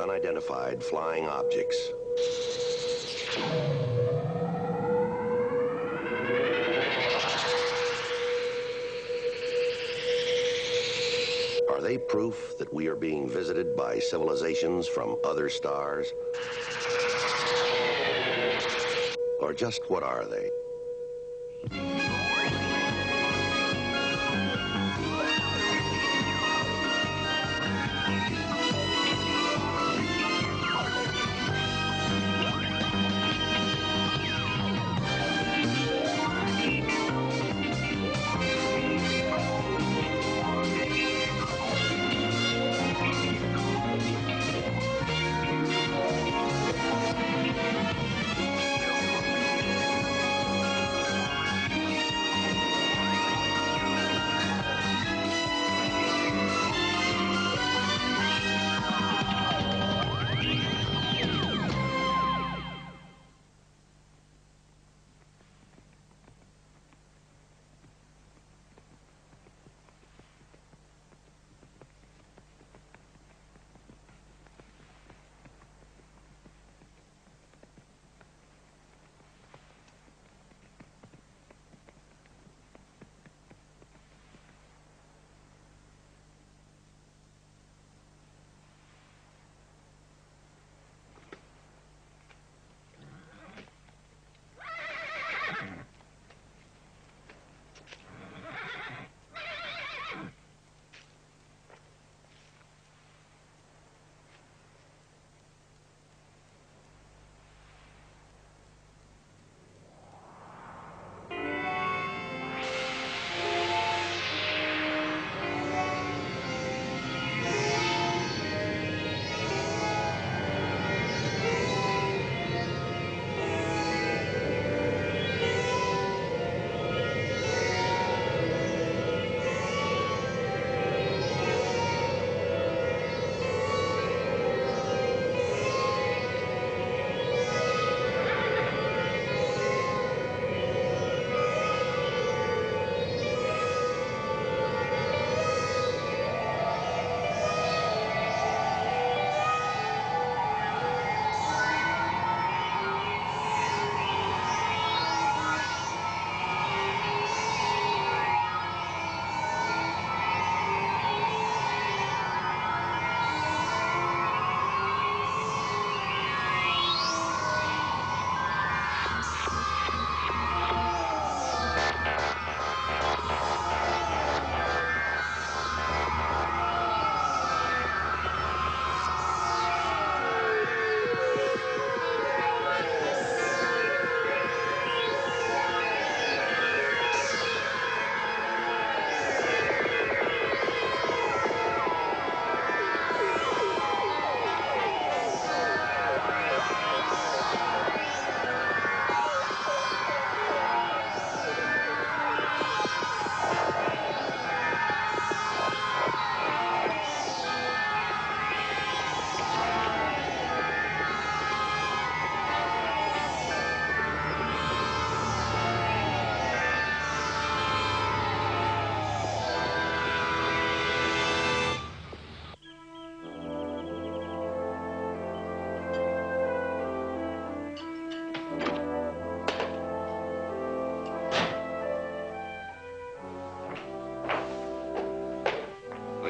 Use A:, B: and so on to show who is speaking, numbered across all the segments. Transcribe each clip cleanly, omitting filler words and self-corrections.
A: unidentified flying objects. Are they proof that we are being visited by civilizations from other stars? Or just what are they?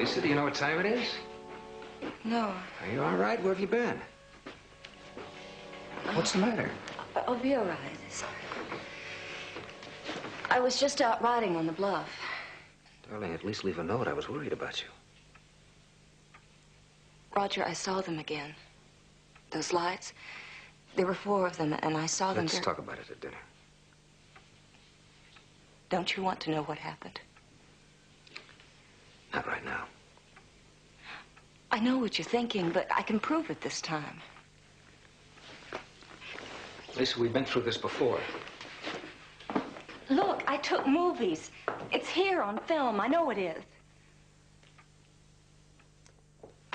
B: Lisa, do you know what time it is?
C: No.
B: Are you all right? Where have you been? What's the matter?
C: I'll be all right. I was just out riding on the bluff.
B: Darling, at least leave a note. I was worried about you.
C: Roger, I saw them again. Those lights. There were 4 of them, and I saw them.
B: Let's talk about it at dinner.
C: Don't you want to know what happened?
B: Not right now.
C: I know what you're thinking, but I can prove it this time.
B: Lisa, we've been through this before.
C: Look, I took movies. It's here on film. I know it is.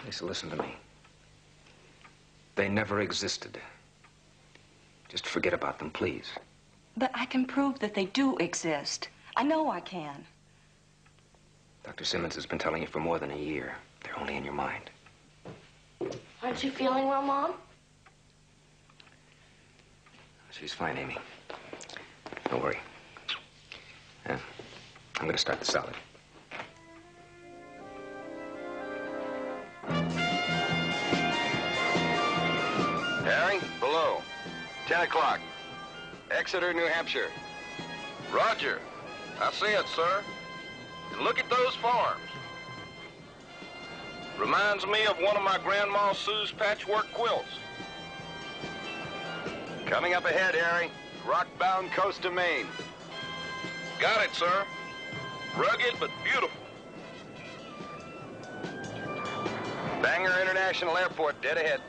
B: Lisa, listen to me. They never existed. Just forget about them, please.
C: But I can prove that they do exist. I know I can.
B: Dr. Simmons has been telling you for more than a year. They're only in your mind.
C: I
D: Aren't you feeling well, Mom?
B: She's fine, Amy. Don't worry. I'm going to start the salad.
E: Harry, below. 10 o'clock. Exeter, New Hampshire. Roger. I see it, sir. And look at those farms. Reminds me of one of my Grandma Sue's patchwork quilts. Coming up ahead, Harry. Rock-bound coast of Maine. Got it, sir. Rugged but beautiful. Bangor International Airport, dead ahead.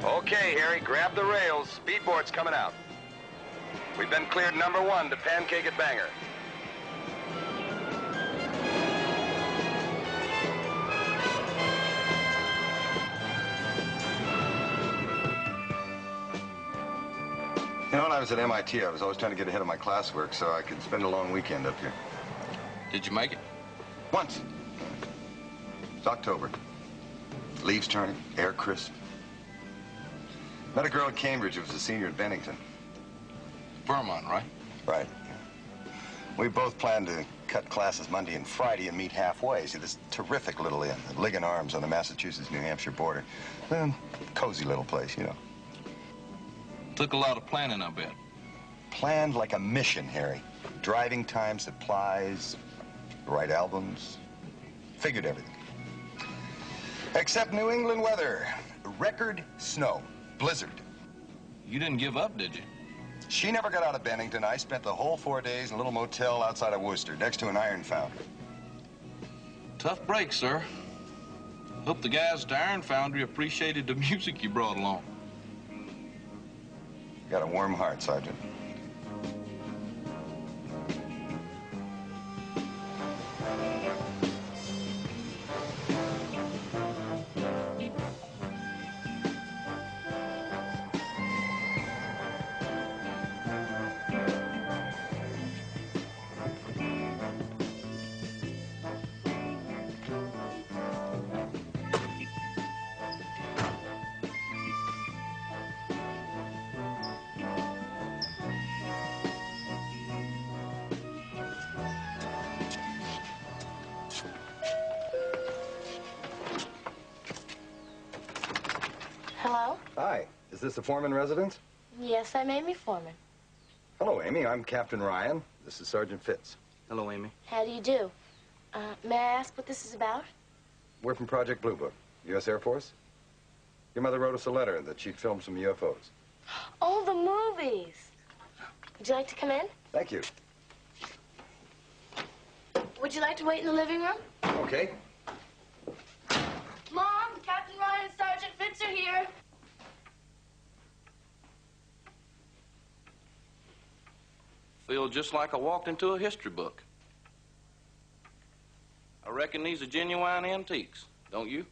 E: Okay, Harry, grab the rails. Speedboat's coming out. We've been cleared #1 to pancake at Bangor.
F: You know, when I was at MIT, I was always trying to get ahead of my classwork so I could spend a long weekend up here.
E: Did you make it?
F: Once. It's October. Leaves turning, air crisp. Met a girl at Cambridge who was a senior at Bennington.
E: Forman, right?
F: Right. We both planned to cut classes Monday and Friday and meet halfway. See, this terrific little inn, at Ligon Arms on the Massachusetts-New Hampshire border. Cozy little place, you know.
E: Took a lot of planning, I bet.
F: Planned like a mission, Harry. Driving time, supplies, the right albums. Figured everything. Except New England weather. Record snow. Blizzard.
E: You didn't give up, did you?
F: She never got out of Bennington. I spent the whole 4 days in a little motel outside of Worcester, next to an iron foundry.
E: Tough break, sir. Hope the guys at the iron foundry appreciated the music you brought along.
F: Got a warm heart, Sergeant.
D: Hello?
F: Hi. Is this the Forman residence?
D: Yes, I'm Amy Forman.
F: Hello, Amy. I'm Captain Ryan. This is Sergeant Fitz.
B: Hello, Amy.
D: How do you do? May I ask what this is about?
F: We're from Project Blue Book, U.S. Air Force. Your mother wrote us a letter that she'd filmed some UFOs.
D: Oh, the movies. Would you like to come in?
F: Thank you.
D: Would you like to wait in the living room?
F: Okay.
D: Mom, Captain Ryan and Sergeant Fitz are here.
E: Feel just like I walked into a history book. I reckon these are genuine antiques, don't you?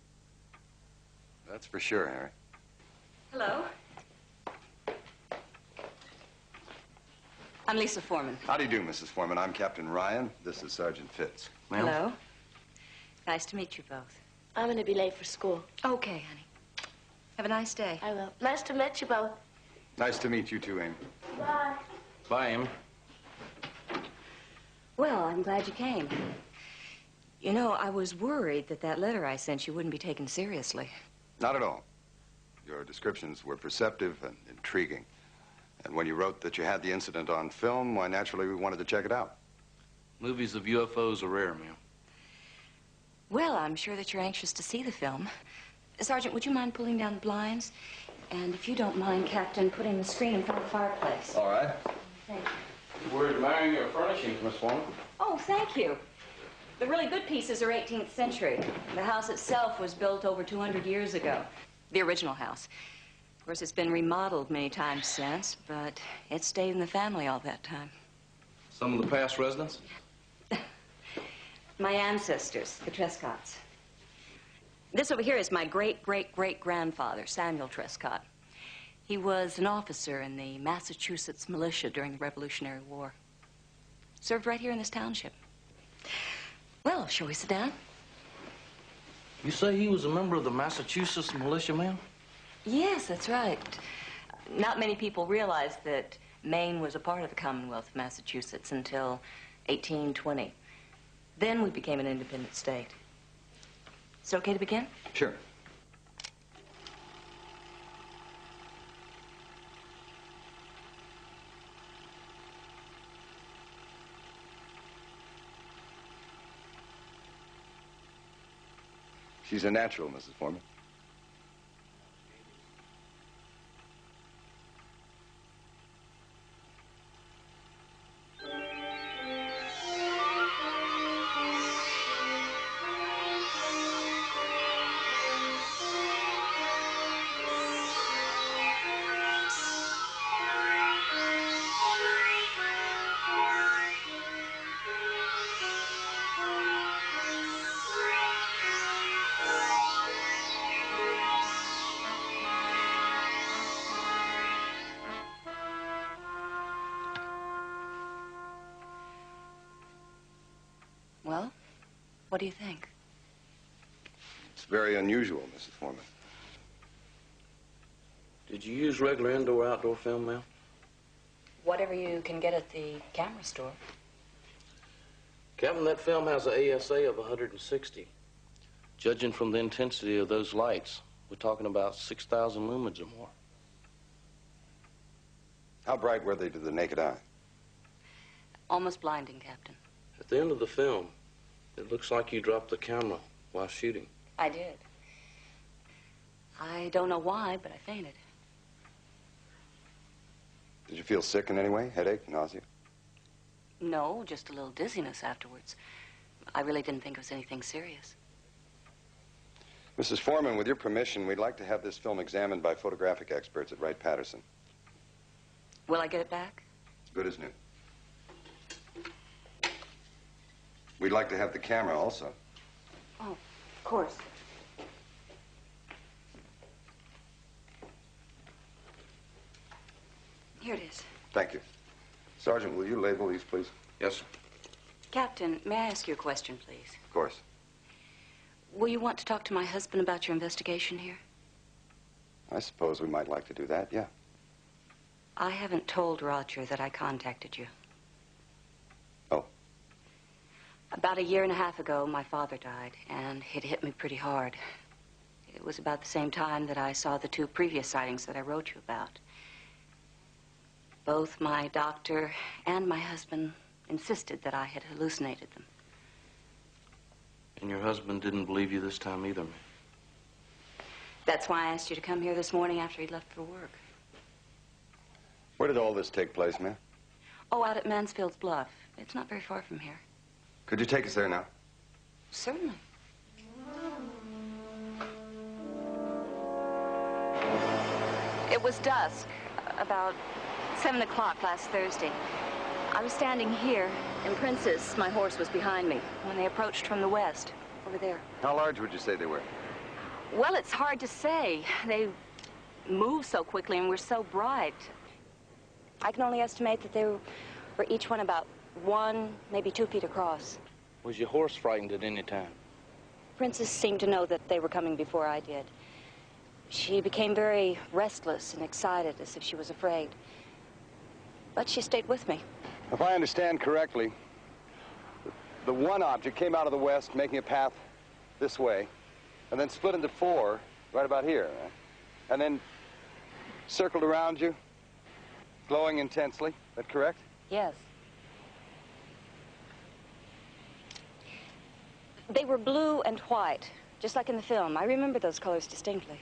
F: That's for sure, Harry.
C: Hello. I'm Lisa Forman.
F: How do you do, Mrs. Forman? I'm Captain Ryan. This is Sergeant Fitz.
B: Ma'am?
C: Hello. Nice to meet you both.
D: I'm going to be late for school.
C: Okay, honey. Have a nice day.
D: I will. Nice to meet you both.
F: Nice to meet you too, Amy.
D: Bye.
E: Bye, Amy.
C: Well, I'm glad you came. You know, I was worried that that letter I sent you wouldn't be taken seriously.
F: Not at all. Your descriptions were perceptive and intriguing. And when you wrote that you had the incident on film, why, naturally, we wanted to check it out.
E: Movies of UFOs are rare, ma'am.
C: Well, I'm sure that you're anxious to see the film. Sergeant, would you mind pulling down the blinds? And if you don't mind, Captain, putting the screen in front of the fireplace.
F: All right.
C: Thank you.
E: We're admiring your furnishings, Miss Forman.
C: Oh, thank you. The really good pieces are 18th century. The house itself was built over 200 years ago. The original house. Of course, it's been remodeled many times since, but it stayed in the family all that time.
E: Some of the past residents?
C: My ancestors, the Trescotts. This over here is my great-great-great-grandfather, Samuel Trescott. He was an officer in the Massachusetts militia during the Revolutionary War. Served right here in this township. Well, shall we sit down?
G: You say he was a member of the Massachusetts militia, ma'am?
C: Yes, that's right. Not many people realize that Maine was a part of the Commonwealth of Massachusetts until 1820. Then we became an independent state. Is it okay to begin?
F: Sure. She's a natural, Mrs. Forman.
C: Well, what do you think?
F: It's very unusual, Mrs. Forman.
G: Did you use regular indoor-outdoor film, ma'am?
C: Whatever you can get at the camera store.
G: Captain, that film has an ASA of 160. Judging from the intensity of those lights, we're talking about 6,000 lumens or more.
F: How bright were they to the naked eye?
C: Almost blinding, Captain.
G: At the end of the film, it looks like you dropped the camera while shooting.
C: I did. I don't know why, but I fainted.
F: Did you feel sick in any way? Headache, nausea?
C: No, just a little dizziness afterwards. I really didn't think it was anything serious.
F: Mrs. Forman, with your permission, we'd like to have this film examined by photographic experts at Wright-Patterson.
C: Will I get it back?
F: Good as new. We'd like to have the camera also.
C: Oh, of course. Here it is.
F: Thank you. Sergeant, will you label these, please?
B: Yes, sir.
C: Captain, may I ask you a question, please?
F: Of course.
C: Will you want to talk to my husband about your investigation here?
F: I suppose we might like to do that, yeah.
C: I haven't told Roger that I contacted you.
F: Oh.
C: About 1.5 years ago, my father died, and it hit me pretty hard. It was about the same time that I saw the 2 previous sightings that I wrote you about. Both my doctor and my husband insisted that I had hallucinated them.
G: And your husband didn't believe you this time either, ma'am?
C: That's why I asked you to come here this morning after he'd left for work.
F: Where did all this take place, ma'am?
C: Oh, out at Mansfield's Bluff. It's not very far from here.
F: Could you take us there now?
C: Certainly. It was dusk, about 7 o'clock last Thursday. I was standing here, and Princess, my horse, was behind me when they approached from the west, over there.
F: How large would you say they were?
C: Well, it's hard to say. They move so quickly and were so bright. I can only estimate that they were each one about 1, maybe 2 feet across.
G: Was your horse frightened at any time?
C: Princess seemed to know that they were coming before I did. She became very restless and excited, as if she was afraid. But she stayed with me.
F: If I understand correctly, the one object came out of the west, making a path this way, and then split into 4 right about here, right? And then circled around you, glowing intensely. Is that correct?
C: Yes. They were blue and white, just like in the film. I remember those colors distinctly.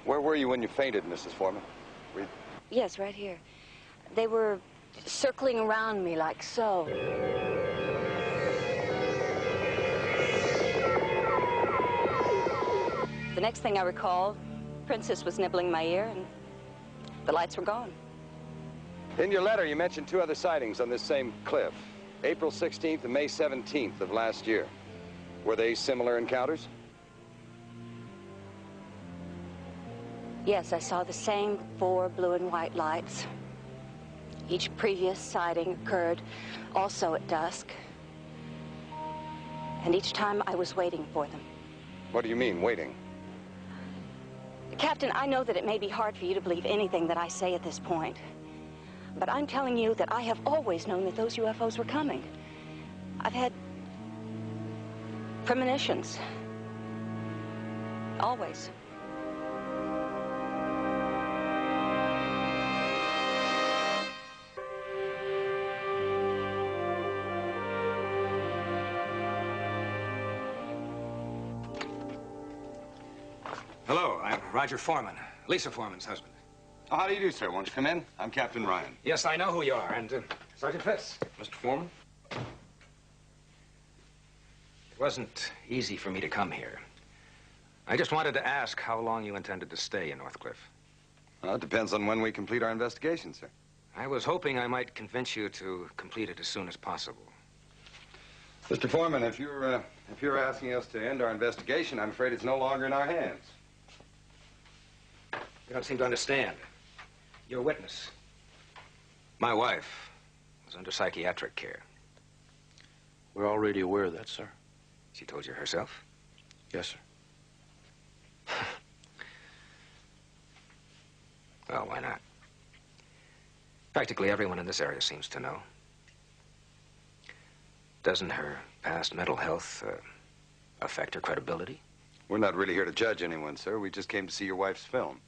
F: Where were you when you fainted, Mrs. Forman?
C: Yes, right here. They were circling around me like so. The next thing I recall, Princess was nibbling my ear, and the lights were gone.
F: In your letter, you mentioned 2 other sightings on this same cliff. April 16th and May 17th of last year. Were they similar encounters?
C: Yes, I saw the same 4 blue and white lights. Each previous sighting occurred also at dusk. And each time I was waiting for them.
F: What do you mean, waiting?
C: Captain, I know that it may be hard for you to believe anything that I say at this point. But I'm telling you that I have always known that those UFOs were coming. I've had premonitions. Always.
B: Hello, I'm Roger Forman, Lisa Forman's husband.
F: Oh, how do you do, sir? Won't you come in? I'm Captain Ryan.
B: Yes, I know who you are, and Sergeant Fitz.
G: Mr. Forman?
B: It wasn't easy for me to come here. I just wanted to ask how long you intended to stay in Northcliffe.
F: Well, it depends on when we complete our investigation, sir.
B: I was hoping I might convince you to complete it as soon as possible.
F: Mr. Foreman, if you're asking us to end our investigation, I'm afraid it's no longer in our hands.
B: You don't seem to understand. Your witness. My wife was under psychiatric care.
G: We're already aware of that, sir.
B: She told you herself?
G: Yes, sir.
B: Well, why not? Practically everyone in this area seems to know. Doesn't her past mental health affect her credibility?
F: We're not really here to judge anyone, sir. We just came to see your wife's film.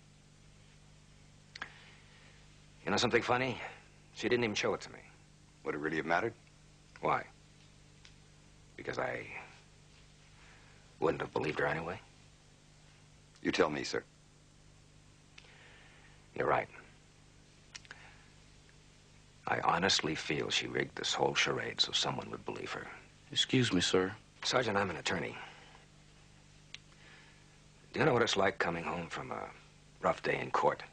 B: You know something funny? She didn't even show it to me.
F: Would it really have mattered?
B: Why? Because I wouldn't have believed her anyway?
F: You tell me, sir.
B: You're right. I honestly feel she rigged this whole charade so someone would believe her.
G: Excuse me, sir.
B: Sergeant, I'm an attorney. Do you know what it's like coming home from a rough day in court?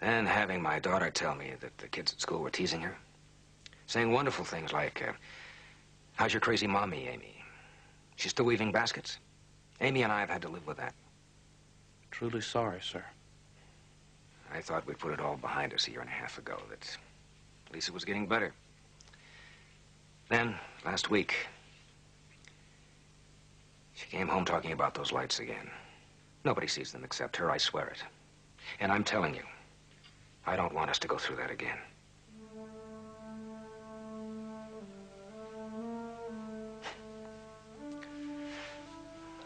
B: And having my daughter tell me that the kids at school were teasing her? Saying wonderful things like, how's your crazy mommy, Amy? She's still weaving baskets? Amy and I have had to live with that.
G: Truly sorry, sir.
B: I thought we'd put it all behind us a year and a half ago, that Lisa was getting better. Then, last week, she came home talking about those lights again. Nobody sees them except her, I swear it. And I'm telling you, I don't want us to go through that again.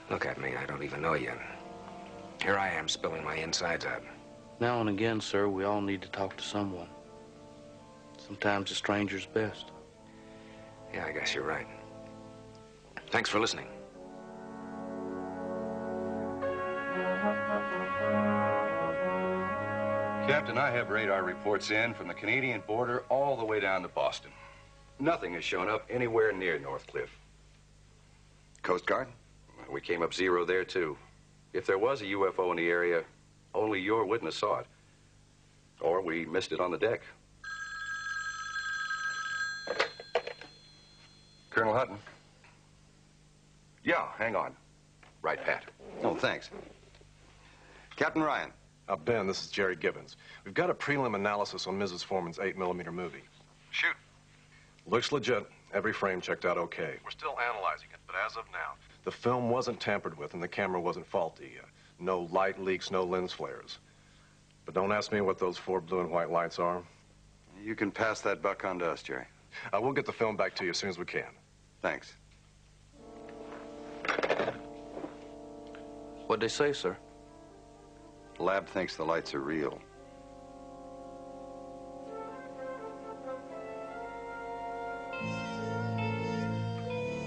B: Look at me, I don't even know you. Here I am spilling my insides out.
G: Now and again, sir, we all need to talk to someone. Sometimes a stranger's best.
B: Yeah, I guess you're right. Thanks for listening.
F: Captain, I have radar reports in from the Canadian border all the way down to Boston. Nothing has shown up anywhere near Northcliffe. Coast Guard? We came up zero there, too. If there was a UFO in the area, only your witness saw it. Or we missed it on the deck. Colonel Hutton? Yeah, hang on. Right, Pat. Oh, thanks. Captain Ryan.
H: Ben, this is Jerry Gibbons. We've got a prelim analysis on Mrs. Forman's 8mm movie.
F: Shoot.
H: Looks legit. Every frame checked out okay. We're still analyzing it, but as of now, the film wasn't tampered with and the camera wasn't faulty. No light leaks, no lens flares. But don't ask me what those 4 blue and white lights are.
F: You can pass that buck on to us, Jerry.
H: We'll get the film back to you as soon as we can.
F: Thanks.
G: What'd they say, sir?
F: The lab thinks the lights are real.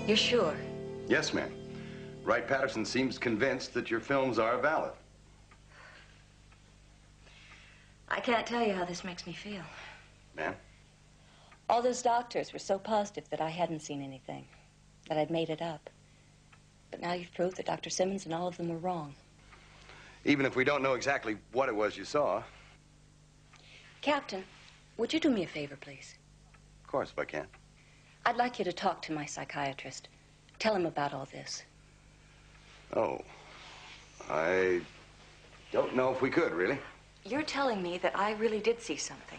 C: You're sure?
F: Yes, ma'am. Wright Patterson seems convinced that your films are valid.
C: I can't tell you how this makes me feel.
F: Ma'am?
C: All those doctors were so positive that I hadn't seen anything, that I'd made it up. But now you've proved that Dr. Simmons and all of them were wrong.
F: Even if we don't know exactly what it was you saw.
C: Captain, would you do me a favor, please?
F: Of course, if I can.
C: I'd like you to talk to my psychiatrist. Tell him about all this.
F: Oh. I don't know if we could, really.
C: You're telling me that I really did see something.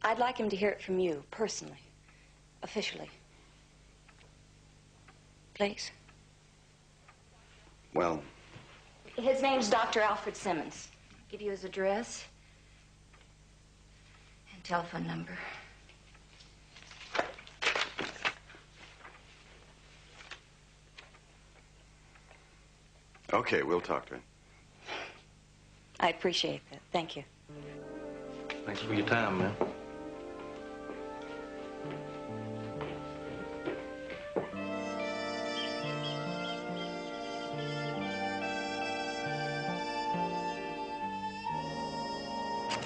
C: I'd like him to hear it from you, personally, officially. please?
F: Well,
C: His name's Dr. Alfred Simmons. I'll give you his address and telephone number.
F: okay, we'll talk to him.
C: I appreciate that. Thank you.
G: Thanks for your time, man.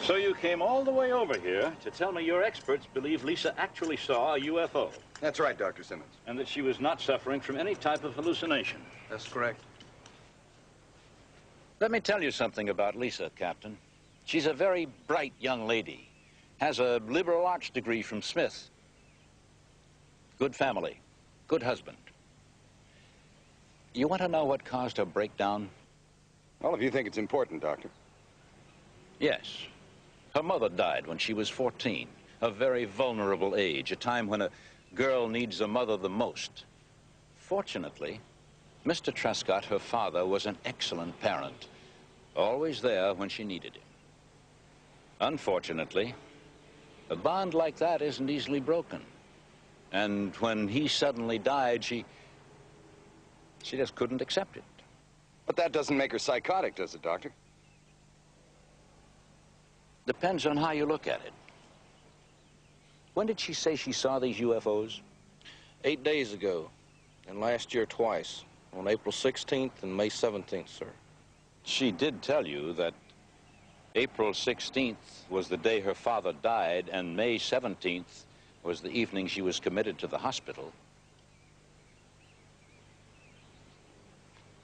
I: So you came all the way over here to tell me your experts believe Lisa actually saw a UFO
F: That's right, Dr. Simmons.
I: and that she was not suffering from any type of hallucination.
G: That's correct.
I: Let me tell you something about Lisa, Captain. She's a very bright young lady, has a liberal arts degree from Smith. Good family, good husband. You want to know what caused her breakdown?
F: Well, if you think it's important, Doctor.
I: Yes. Her mother died when she was 14, a very vulnerable age, a time when a girl needs a mother the most. Fortunately, Mr. Trescott, her father, was an excellent parent, always there when she needed him. Unfortunately, a bond like that isn't easily broken. And when he suddenly died, she just couldn't accept it.
F: But that doesn't make her psychotic, does it, Doctor?
I: Depends on how you look at it. When did she say she saw these UFOs?
G: 8 days ago, and last year twice, on April 16th and May 17th, sir.
I: She did tell you that April 16th was the day her father died, and May 17th was the evening she was committed to the hospital.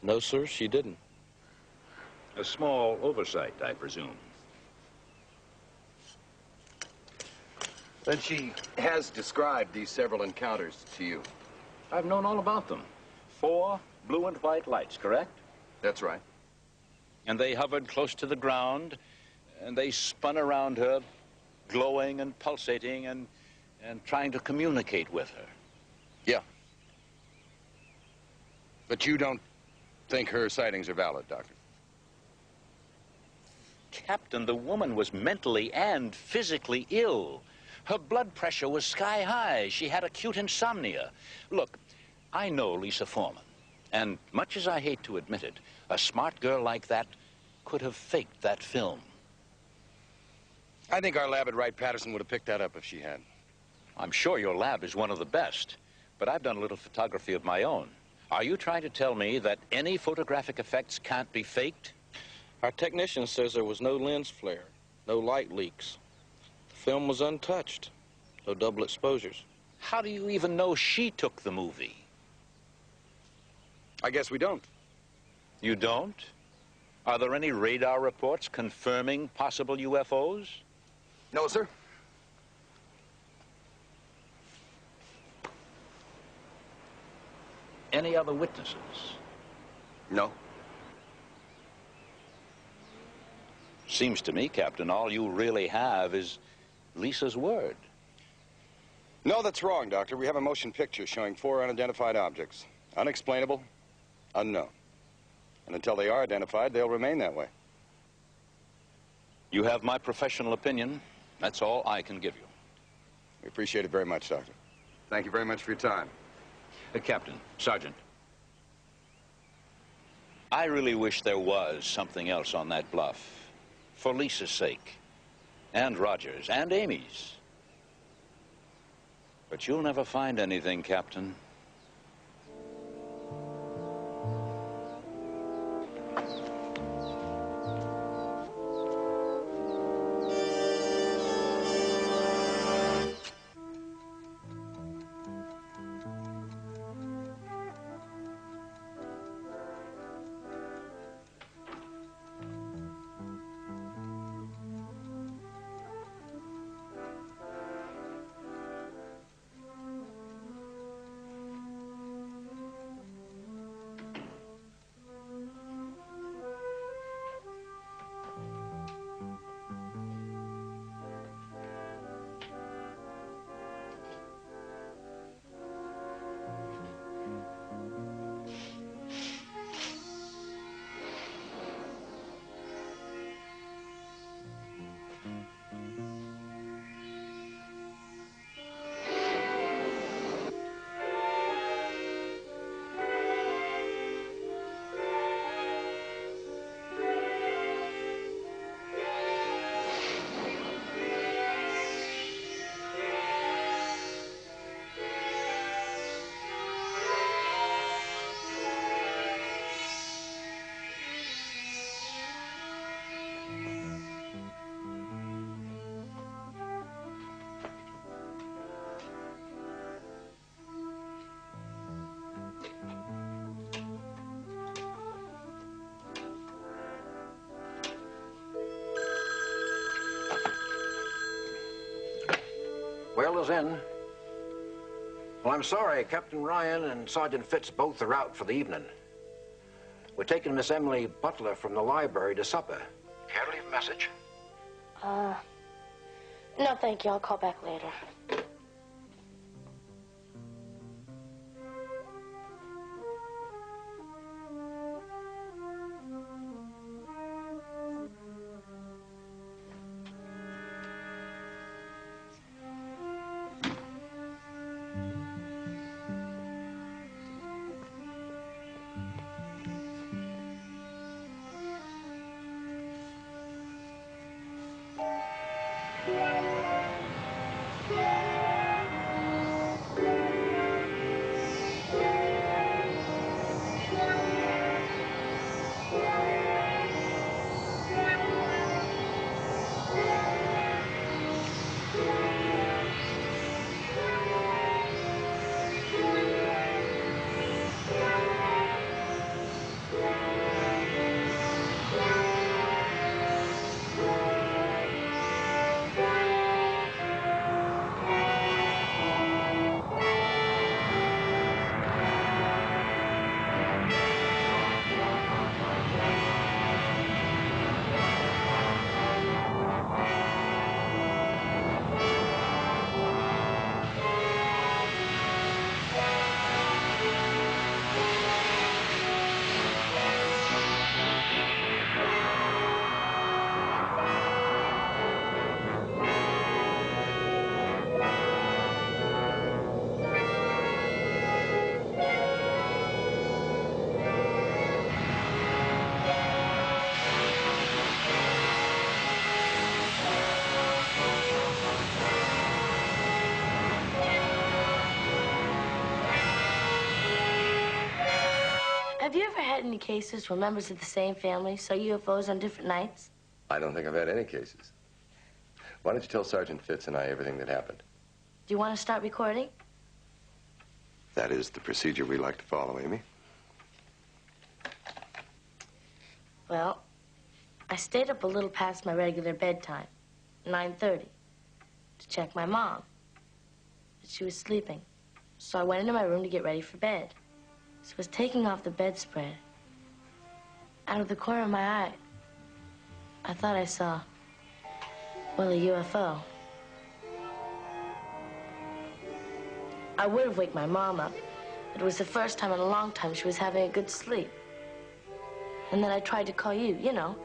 G: No, sir, she didn't.
I: A small oversight, I presume.
F: Then she has described these several encounters to you.
I: I've known all about them. 4 blue and white lights, correct?
F: That's right.
I: And they hovered close to the ground, and they spun around her, glowing and pulsating and trying to communicate with her.
F: Yeah. But you don't think her sightings are valid, Doctor?
I: Captain, the woman was mentally and physically ill. Her blood pressure was sky high. She had acute insomnia. Look, I know Lisa Forman, and much as I hate to admit it, a smart girl like that could have faked that film.
F: I think our lab at Wright-Patterson would have picked that up if she had.
I: I'm sure your lab is one of the best, but I've done a little photography of my own. Are you trying to tell me that any photographic effects can't be faked?
G: Our technician says there was no lens flare, no light leaks. The film was untouched, no double exposures.
I: How do you even know she took the movie?
F: I guess we don't.
I: You don't? Are there any radar reports confirming possible UFOs?
F: No, sir.
I: Any other witnesses?
F: No.
I: Seems to me, Captain, all you really have is Lisa's word.
F: No, that's wrong, Doctor. We have a motion picture showing 4 unidentified objects. Unexplainable, unknown. And until they are identified, they'll remain that way.
I: You have my professional opinion. That's all I can give you.
F: We appreciate it very much, Doctor. Thank you very much for your time.
I: Captain, Sergeant, I really wish there was something else on that bluff. For Lisa's sake, and Roger's, and Amy's. But you'll never find anything, Captain.
B: settles in. Well, I'm sorry. Captain Ryan and Sergeant Fitz both are out for the evening. We're taking Miss Emily Butler from the library to supper. Care to leave a message?
D: No, thank you. I'll call back later. Have you ever had any cases where members of the same family saw UFOs on different nights?
J: I don't think I've had any cases. Why don't you tell Sergeant Fitz and I everything that happened?
D: Do you want to start recording?
J: That is the procedure we like to follow, Amy.
D: Well, I stayed up a little past my regular bedtime, 9:30, to check my mom. But she was sleeping, so I went into my room to get ready for bed. So I was taking off the bedspread. Out of the corner of my eye, I thought I saw, well, a UFO. I would have waked my mom up. It was the first time in a long time she was having a good sleep. And then I tried to call you, you know.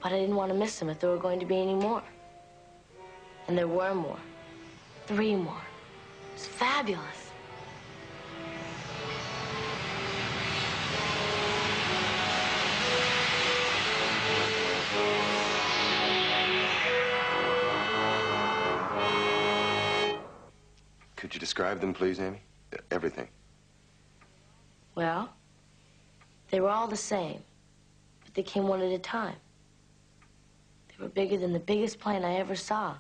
D: But I didn't want to miss them if there were going to be any more. And there were more. 3 more. It was fabulous.
J: Could you describe them, please, Amy? Everything.
D: Well, they were all the same, but they came one at a time. They were bigger than the biggest plane I ever saw.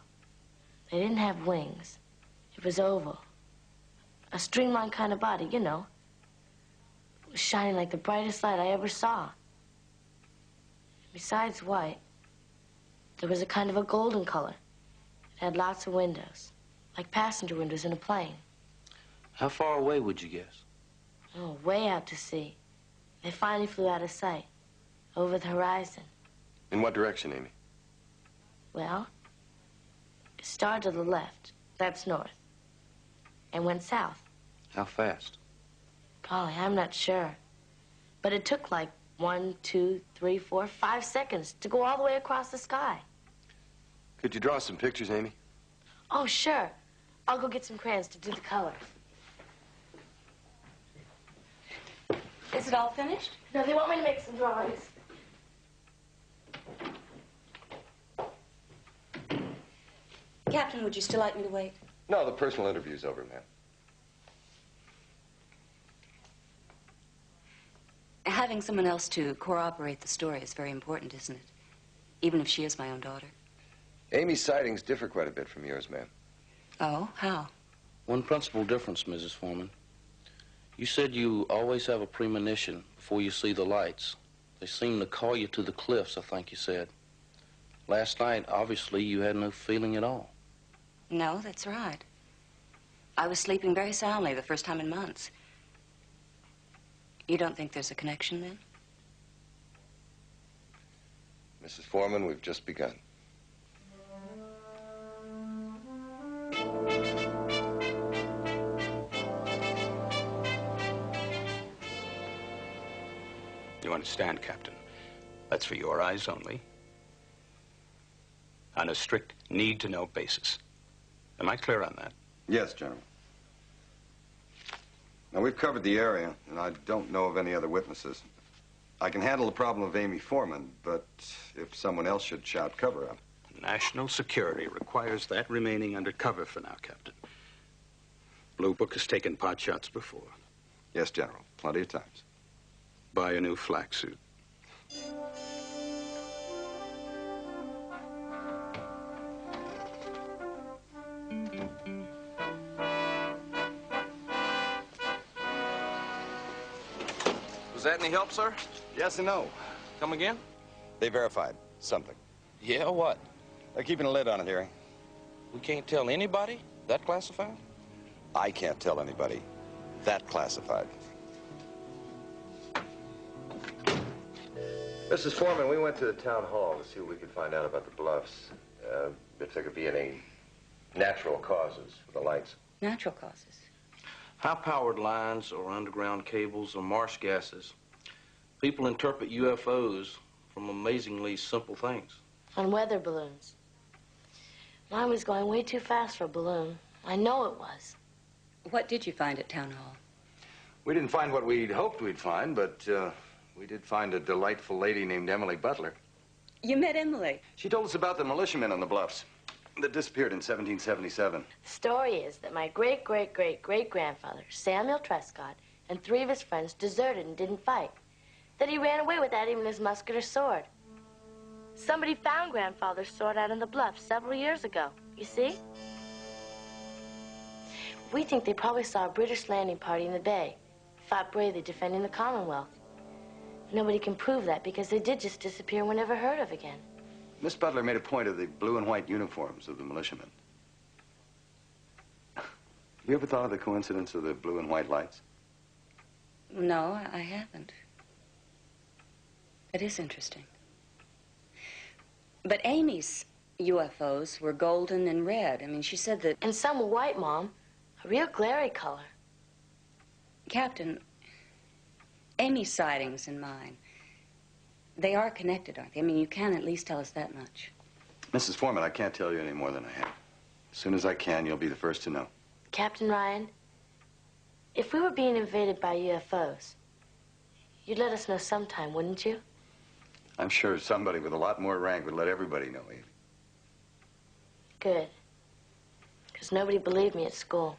D: They didn't have wings. It was oval. A streamlined kind of body, you know. It was shining like the brightest light I ever saw. Besides white, there was a kind of a golden color. It had lots of windows, like passenger windows in a plane.
G: How far away would you guess?
D: Oh, way out to sea. They finally flew out of sight, over the horizon.
J: In what direction, Amy?
D: Well, it started to the left, that's north, and went south.
G: How fast?
D: Golly, I'm not sure. But it took like 1, 2, 3, 4, 5 seconds to go all the way across the sky.
J: Could you draw some pictures, Amy?
D: Oh, sure. I'll go get some crayons to do the colors.
C: Is it all finished?
D: No, they want me to make some drawings.
C: Captain, would you still like me to wait?
J: No, the personal interview's over, ma'am.
C: Having someone else to corroborate the story is very important, isn't it? Even if she is my own daughter.
J: Amy's sightings differ quite a bit from yours, ma'am.
C: Oh, how?
G: One principal difference, Mrs. Forman. You said you always have a premonition before you see the lights. They seem to call you to the cliffs, I think you said. Last night, obviously, you had no feeling at all.
C: No, that's right. I was sleeping very soundly the first time in months. You don't think there's a connection then?
J: Mrs. Forman, we've just begun.
K: You understand, Captain? That's for your eyes only. On a strict need-to-know basis. Am I clear on that?
F: Yes, General. Now, we've covered the area, and I don't know of any other witnesses. I can handle the problem of Amy Forman, but if someone else should shout cover up.
K: National security requires that remaining under cover for now, Captain. Blue Book has taken pot shots before.
F: Yes, General. Plenty of times.
K: Buy a new flak suit.
E: Was that any help, sir?
F: Yes and no.
E: Come again?
F: They verified something.
G: Yeah, what?
F: They're keeping a lid on it, Harry.
G: We can't tell anybody? That classified?
F: I can't tell anybody. That classified.
J: Mrs. Forman, we went to the town hall to see what we could find out about the bluffs. If there could be any natural causes for the lights.
C: Natural causes.
G: High-powered lines or underground cables or marsh gases. People interpret UFOs from amazingly simple things.
D: On weather balloons. Mine was going way too fast for a balloon. I know it was.
C: What did you find at town hall?
F: We didn't find what we'd hoped we'd find, but we did find a delightful lady named Emily Butler.
C: You met Emily?
F: She told us about the militiamen on the bluffs that disappeared in 1777.
D: The story is that my great-great-great-great-grandfather, Samuel Trescott, and 3 of his friends deserted and didn't fight. That he ran away without even his musket or sword. Somebody found Grandfather's sword out on the bluff several years ago. You see? We think they probably saw a British landing party in the bay, fought bravely defending the Commonwealth. Nobody can prove that because they did just disappear and were never heard of again.
F: Miss Butler made a point of the blue and white uniforms of the militiamen. You ever thought of the coincidence of the blue and white lights?
C: No, I haven't. It is interesting. But Amy's UFOs were golden and red. I mean, she said that...
D: And some were white, Mom. A real glary color.
C: Captain, Amy's sightings and mine, they are connected, aren't they? I mean, you can at least tell us that much.
F: Mrs. Forman, I can't tell you any more than I have. As soon as I can, you'll be the first to know.
D: Captain Ryan, if we were being invaded by UFOs, you'd let us know sometime, wouldn't you?
F: I'm sure somebody with a lot more rank would let everybody know, Amy.
D: Good. Because nobody believed me at school.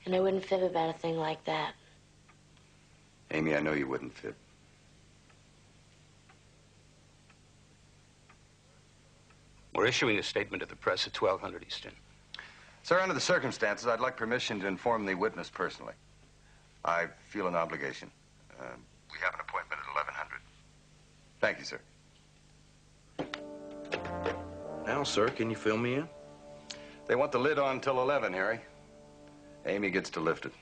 D: And I wouldn't fib about a thing like that.
F: Amy, I know you wouldn't fib.
K: We're issuing a statement to the press at 1200 Eastern.
F: Sir, under the circumstances, I'd like permission to inform the witness personally. I feel an obligation. We have an appointment at 1100. Thank you, sir.
G: Now, sir, can you fill me in?
F: They want the lid on till 11, Harry. Amy gets to lift it.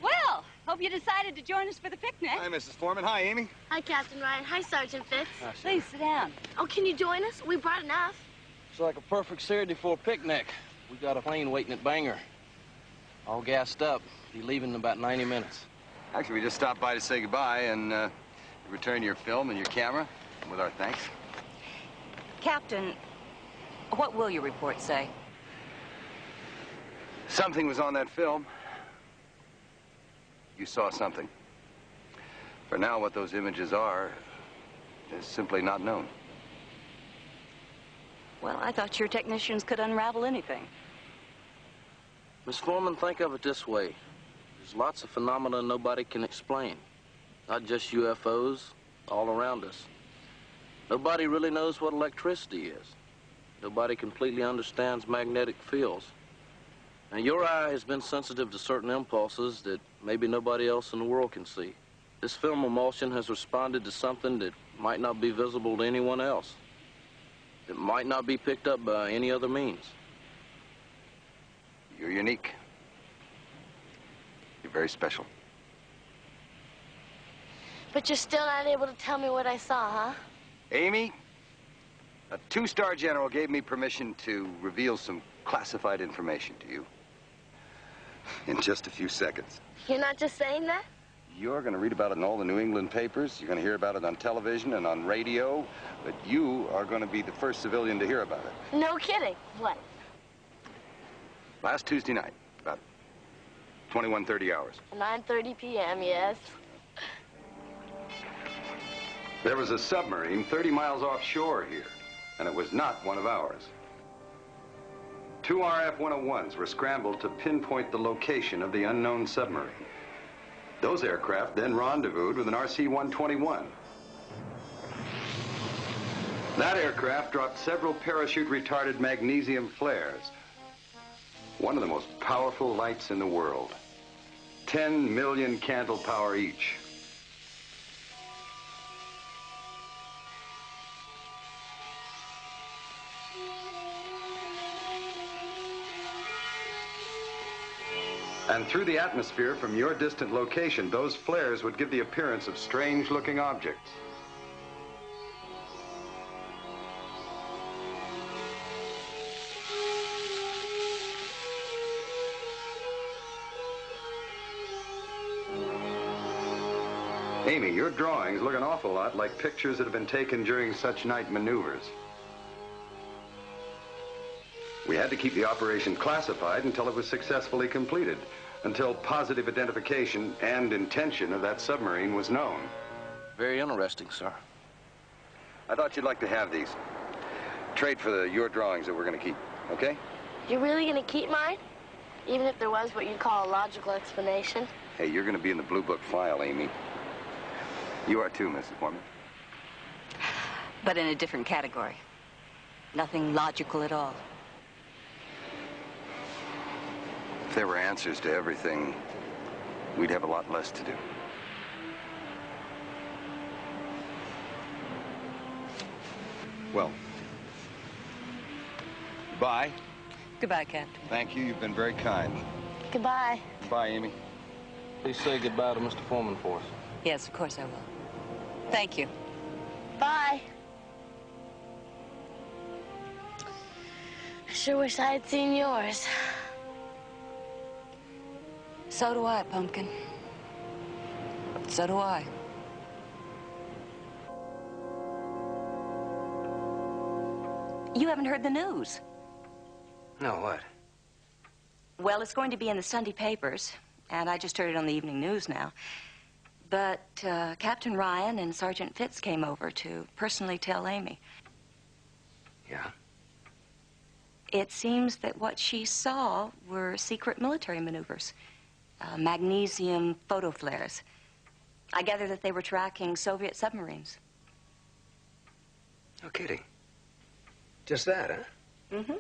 C: Well, hope you decided to join us for the picnic.
F: Hi, Mrs. Forman. Hi, Amy.
D: Hi, Captain Ryan. Hi, Sergeant Fitz.
C: Please sit down.
D: Oh, can you join us? We brought enough.
G: It's like a perfect Saturday for a picnic. We got a plane waiting at Bangor. All gassed up. Be leaving in about 90 minutes.
F: Actually, we just stopped by to say goodbye and return your film and your camera with our thanks.
C: Captain, what will your report say?
F: Something was on that film. You saw something. For now, what those images are is simply not known.
C: Well, I thought your technicians could unravel anything.
G: Miss Forman, think of it this way. There's lots of phenomena nobody can explain. Not just UFOs, all around us. Nobody really knows what electricity is. Nobody completely understands magnetic fields. And your eye has been sensitive to certain impulses that maybe nobody else in the world can see. This film emulsion has responded to something that might not be visible to anyone else. That might not be picked up by any other means.
J: You're unique. You're very special.
D: But you're still not able to tell me what I saw, huh?
J: Amy, a two-star general gave me permission to reveal some classified information to you in just a few seconds.
D: You're not just saying that?
J: You're going to read about it in all the New England papers. You're going to hear about it on television and on radio. But you are going to be the first civilian to hear about it.
D: No kidding. What?
J: Last Tuesday night, about 21:30 hours.
D: 9:30 p.m., yes.
J: There was a submarine 30 miles offshore here, and it was not one of ours. 2 RF-101s were scrambled to pinpoint the location of the unknown submarine. Those aircraft then rendezvoused with an RC-121. That aircraft dropped several parachute-retarded magnesium flares. One of the most powerful lights in the world. 10 million candle power each. And through the atmosphere from your distant location, those flares would give the appearance of strange-looking objects. Amy, your drawings look an awful lot like pictures that have been taken during such night maneuvers. We had to keep the operation classified until it was successfully completed, until positive identification and intention of that submarine was known.
G: Very interesting, sir.
J: I thought you'd like to have these. Trade for your drawings that we're going to keep, okay?
D: You're really going to keep mine? Even if there was what you call a logical explanation?
J: Hey, you're going to be in the Blue Book file, Amy. You are too, Mrs. Forman.
C: But in a different category. Nothing logical at all.
J: If there were answers to everything, we'd have a lot less to do. Well, goodbye.
C: Goodbye, Captain.
J: Thank you. You've been very kind.
D: Goodbye.
J: Goodbye, Amy.
G: Please say goodbye to Mr. Forman for us.
C: Yes, of course I will. Thank you.
D: Bye. I sure wish I had seen yours.
C: So do I, Pumpkin. So do I. You haven't heard the news.
B: No, what?
C: Well, it's going to be in the Sunday papers, and I just heard it on the evening news now. But Captain Ryan and Sergeant Fitz came over to personally tell Amy.
B: Yeah?
C: It seems that what she saw were secret military maneuvers. Magnesium photo flares. I gather that they were tracking Soviet submarines.
B: No kidding. Just that, huh?
C: Mm-hmm.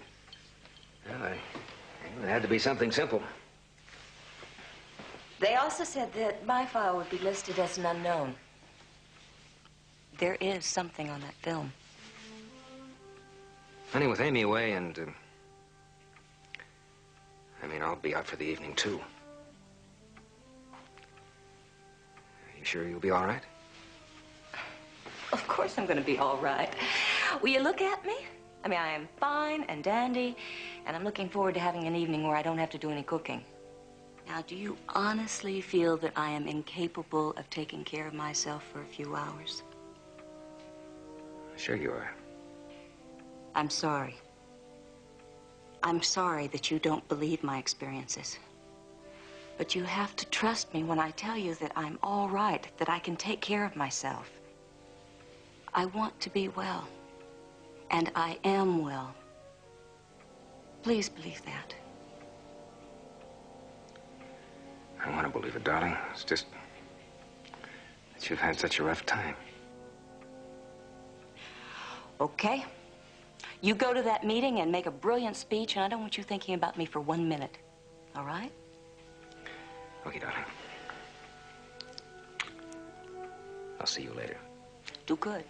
B: Well, it had to be something simple.
C: They also said that my file would be listed as an unknown. There is something on that film.
B: Honey, with Amy away and... I'll be out for the evening, too. You sure you'll be all right?
C: Of course I'm going to be all right. Will you look at me? I am fine and dandy, and I'm looking forward to having an evening where I don't have to do any cooking. Now, do you honestly feel that I am incapable of taking care of myself for a few hours?
B: Sure you are.
C: I'm sorry. I'm sorry that you don't believe my experiences. But you have to trust me when I tell you that I'm all right, that I can take care of myself. I want to be well, and I am well. Please believe that.
B: I want to believe it, darling. It's just that you've had such a rough time.
C: Okay. You go to that meeting and make a brilliant speech, and I don't want you thinking about me for 1 minute. All right?
B: Okay, darling. I'll see you later.
C: Do good.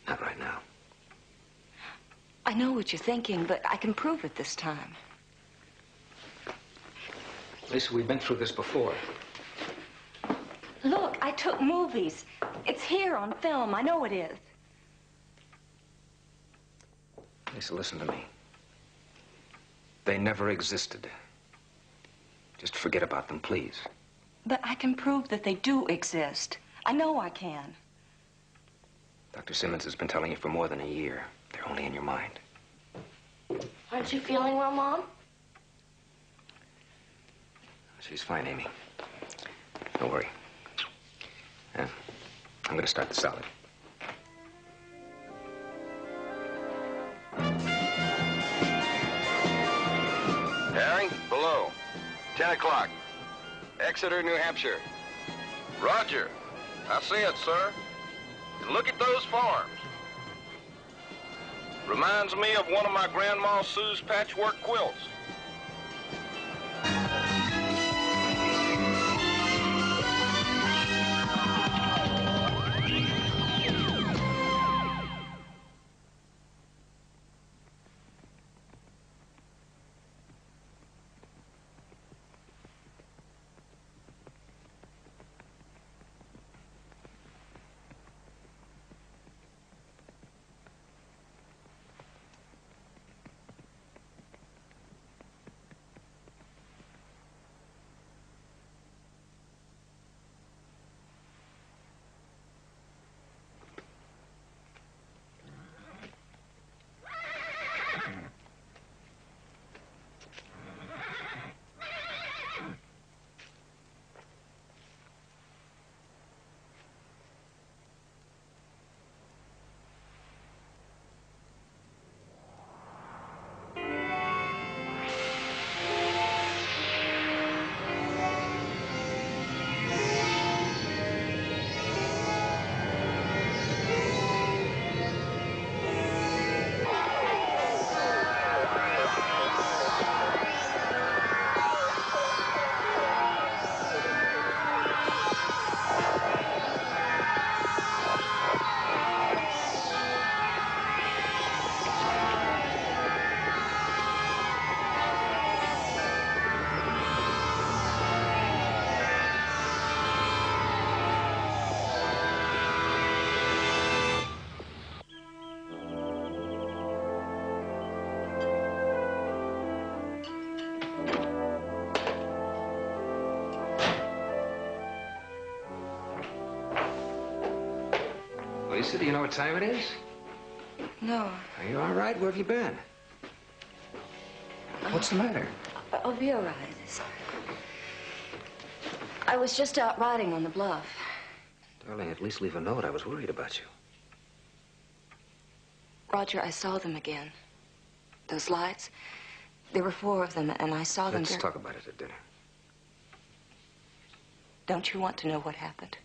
B: Not right now.
C: I know what you're thinking, but I can prove it this time.
B: Lisa, we've been through this before.
C: Look, I took movies. It's here on film. I know it is.
B: Lisa, listen to me. They never existed. Just forget about them, please.
C: But I can prove that they do exist. I know I can.
B: Dr. Simmons has been telling you for more than a year. They're only in your mind.
D: Aren't you feeling well, Mom?
B: She's fine, Amy. Don't worry. I'm going to start the salad.
E: Herring, below. 10 o'clock. Exeter, New Hampshire. Roger. I see it, sir. And look at those farms. Reminds me of one of my Grandma Sue's patchwork quilts.
B: Lisa, do you know what time it is?
C: No.
B: Are you all right? Where have you been? What's the matter?
C: I'll be all right. I was just out riding on the bluff.
B: Darling, at least leave a note. I was worried about you.
C: Roger, I saw them again. Those lights. There were 4 of them, and I saw them.
B: Let's talk about it at dinner.
C: Don't you want to know what happened?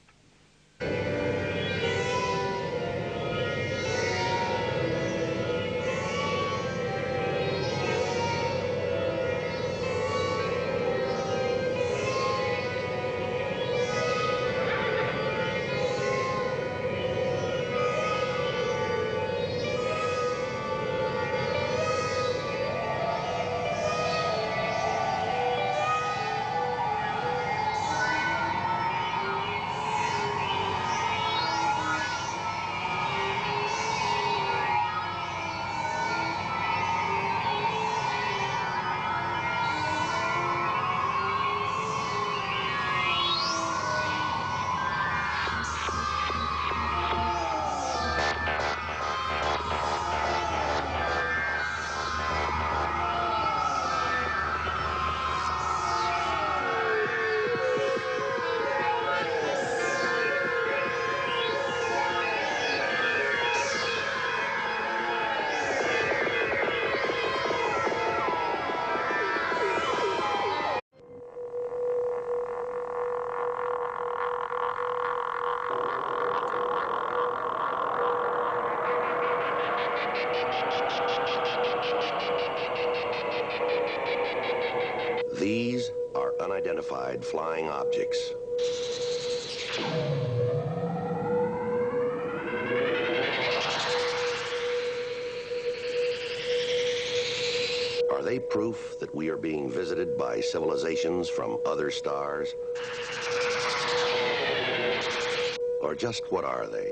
A: These are unidentified flying objects. Are they proof that we are being visited by civilizations from other stars? Or just what are they?